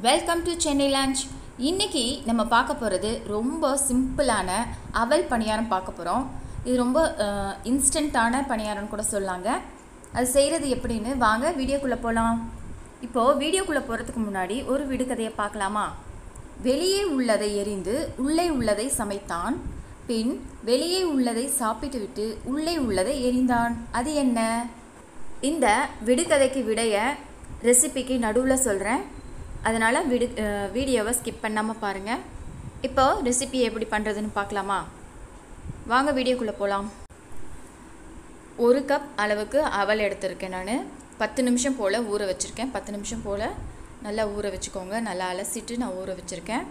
Welcome to Chennai lunch. இன்றைக்கி நம்ம பார்க்க போகிறது ரொம்ப சிம்பிளான அவல் பணியாரம் பார்க்க போகிறோம். இது ரொம்ப இன்ஸ்டண்ட்டான பணியாரம்னு கூட சொல்லாங்க. அது செய்கிறது எப்படின்னு வாங்க வீடியோக்குள்ளே போகலாம். இப்போது வீடியோக்குள்ளே போகிறதுக்கு முன்னாடி ஒரு விடுகதையை பார்க்கலாமா? வெளியே உள்ளதை எரிந்து உள்ளே உள்ளதை சமைத்தான், பின் வெளியே உள்ளதை சாப்பிட்டு விட்டு உள்ளே உள்ளதை எரிந்தான். அது என்ன? இந்த விடுகதைக்கு விடைய ரெசிபிக்கு நடுவில் சொல்கிறேன், அதனால் வீடியோவை ஸ்கிப் பண்ணாமல் பாருங்கள். இப்போது ரெசிபி எப்படி பண்ணுறதுன்னு பார்க்கலாமா? வாங்க வீடியோக்குள்ளே போகலாம். 1 கப் அளவுக்கு அவல் எடுத்திருக்கேன். நான் 10 நிமிஷம் போல் ஊற வச்சுருக்கேன். 10 நிமிஷம் போல் நல்லா ஊற வச்சுக்கோங்க. நல்லா அலசிட்டு நான் ஊற வச்சுருக்கேன்.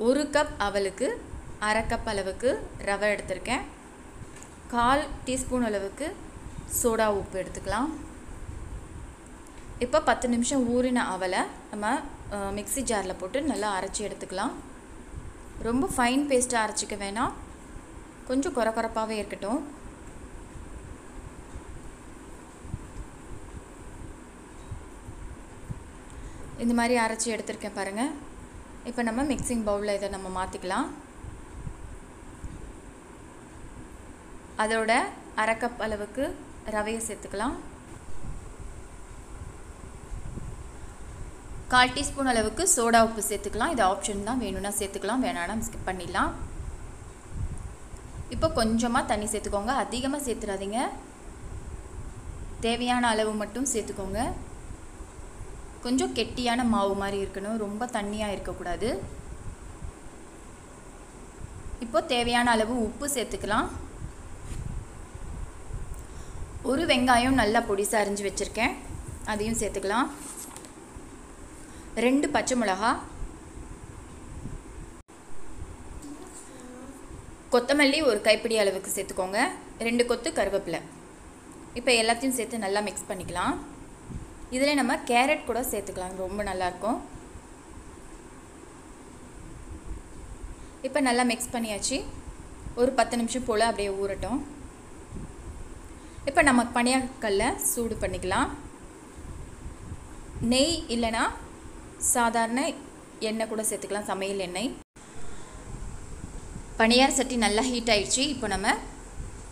1 கப் அவலுக்கு 1/2 கப் அளவுக்கு ரவை எடுத்திருக்கேன். 1/4 டீஸ்பூன் அளவுக்கு சோடா உப்பு எடுத்துக்கலாம். இப்போ 10 நிமிஷம் ஊறின அவலை நம்ம மிக்ஸி ஜாரில் போட்டு நல்லா அரைச்சி எடுத்துக்கலாம். ரொம்ப ஃபைன் பேஸ்ட்டாக அரைச்சிக்க வேணாம், கொஞ்சம் கொரகொரப்பாகவே இருக்கட்டும். இந்த மாதிரி அரைச்சி எடுத்துருக்கேன் பாருங்கள். இப்போ நம்ம மிக்சிங் பவுலில் இதை நம்ம மாற்றிக்கலாம். அதோட 1/2 கப் அளவுக்கு ரவையை சேர்த்துக்கலாம். 1/4 டீஸ்பூன் அளவுக்கு சோடா உப்பு சேர்த்துக்கலாம். இது ஆப்ஷன் தான், வேணும்னா சேர்த்துக்கலாம், வேணான்னா ஸ்கிப் பண்ணிடலாம். இப்போ கொஞ்சமாக தண்ணி சேர்த்துக்கோங்க, அதிகமாக சேர்த்துடாதீங்க. தேவையான அளவு மட்டும் சேர்த்துக்கோங்க. கொஞ்சம் கெட்டியான மாவு மாதிரி இருக்கணும், ரொம்ப தண்ணியாக இருக்கக்கூடாது. இப்போ தேவையான அளவு உப்பு சேர்த்துக்கலாம். 1 வெங்காயம் நல்லா பொடிசாக அரிஞ்சு வச்சுருக்கேன், அதையும் சேர்த்துக்கலாம். 2 பச்சை மிளகா, கொத்தமல்லி 1 கைப்பிடி அளவுக்கு சேர்த்துக்கோங்க. 2 கொத்து கருவேப்பிலை. இப்போ எல்லாத்தையும் சேர்த்து நல்லா மிக்ஸ் பண்ணிக்கலாம். இதில் நம்ம கேரட் கூட சேர்த்துக்கலாம், ரொம்ப நல்லாயிருக்கும். இப்போ நல்லா மிக்ஸ் பண்ணியாச்சு. ஒரு 10 நிமிஷம் போல் அப்படியே ஊறட்டும். இப்போ நம்ம பணியாரக்கல்லை சூடு பண்ணிக்கலாம். நெய் இல்லைன்னா சாதாரண எண்ணெய் கூட சேர்த்துக்கலாம், சமையல் எண்ணெய். பணியார சட்டி நல்லா ஹீட் ஆகிடுச்சு. இப்போ நம்ம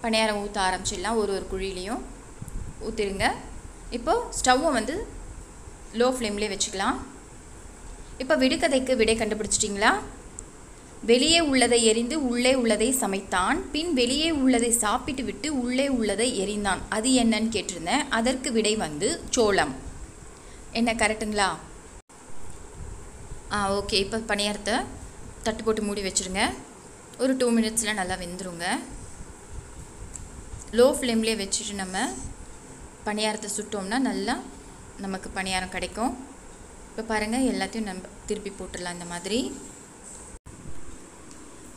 பணியாரம் ஊற்ற ஆரம்பிச்சிடலாம். ஒரு குழியிலையும் ஊற்றிடுங்க. இப்போது ஸ்டவ்வை வந்து லோ ஃப்ளேம்லேயே வச்சுக்கலாம். இப்போ விடுகதைக்கு விடை கண்டுபிடிச்சிட்டிங்களா? வெளியே உள்ளதை எரிந்து உள்ளே உள்ளதை சமைத்தான், பின் வெளியே உள்ளதை சாப்பிட்டு விட்டு உள்ளே உள்ளதை எரிந்தான். அது என்னன்னு கேட்டிருந்தேன். அதற்கு விடை வந்து சோளம். என்ன கரெக்டுங்களா? ஓகே. இப்போ பணியாரத்தை தட்டு போட்டு மூடி வச்சுருங்க. ஒரு 2 மினிட்ஸில் நல்லா வெந்துருங்க. லோ ஃப்ளேம்லேயே வச்சுட்டு நம்ம பணியாரத்தை சுட்டோம்னா நல்லா நமக்கு பணியாரம் கிடைக்கும். இப்போ பாருங்கள், எல்லாத்தையும் நம்ம திருப்பி போட்டுடலாம். இந்த மாதிரி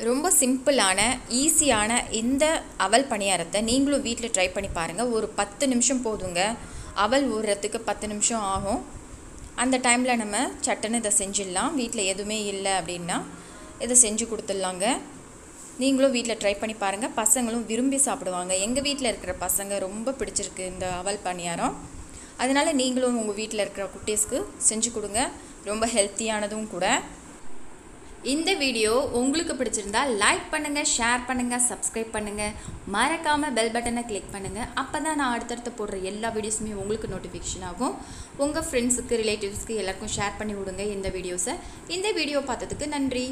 ரொம்ப சிம்பிளான ஈஸியான இந்த அவல் பணியாரத்தை நீங்களும் வீட்டில் ட்ரை பண்ணி பாருங்கள். ஒரு 10 நிமிஷம் போதுங்க. அவல் ஊறுறதுக்கு 10 நிமிஷம் ஆகும். அந்த டைமில் நம்ம சட்டுன்னு இதை செஞ்சிடலாம். வீட்டில் எதுவுமே இல்லை அப்படின்னா இதை செஞ்சு கொடுத்துடலாங்க. நீங்களும் வீட்டில் ட்ரை பண்ணி பாருங்கள். பசங்களும் விரும்பி சாப்பிடுவாங்க. எங்கள் வீட்டில் இருக்கிற பசங்க ரொம்ப பிடிச்சிருக்கு இந்த அவல் பணியாரம். அதனால் நீங்களும் உங்கள் வீட்டில் இருக்கிற குட்டீஸ்க்கு செஞ்சு கொடுங்க. ரொம்ப ஹெல்த்தியானதும் கூட. இந்த வீடியோ உங்களுக்கு பிடிச்சிருந்தா லைக் பண்ணுங்கள், ஷேர் பண்ணுங்கள், சப்ஸ்கிரைப் பண்ணுங்கள். மறக்காமல் பெல் பட்டனை கிளிக் பண்ணுங்கள். அப்போ தான் நான் அடுத்தடுத்து போடுற எல்லா வீடியோஸுமே உங்களுக்கு நோட்டிஃபிகேஷன் ஆகும். உங்கள் ஃப்ரெண்ட்ஸுக்கு, ரிலேட்டிவ்ஸ்க்கு எல்லாருக்கும் ஷேர் பண்ணி விடுங்க இந்த வீடியோஸை. இந்த வீடியோ பார்த்ததுக்கு நன்றி.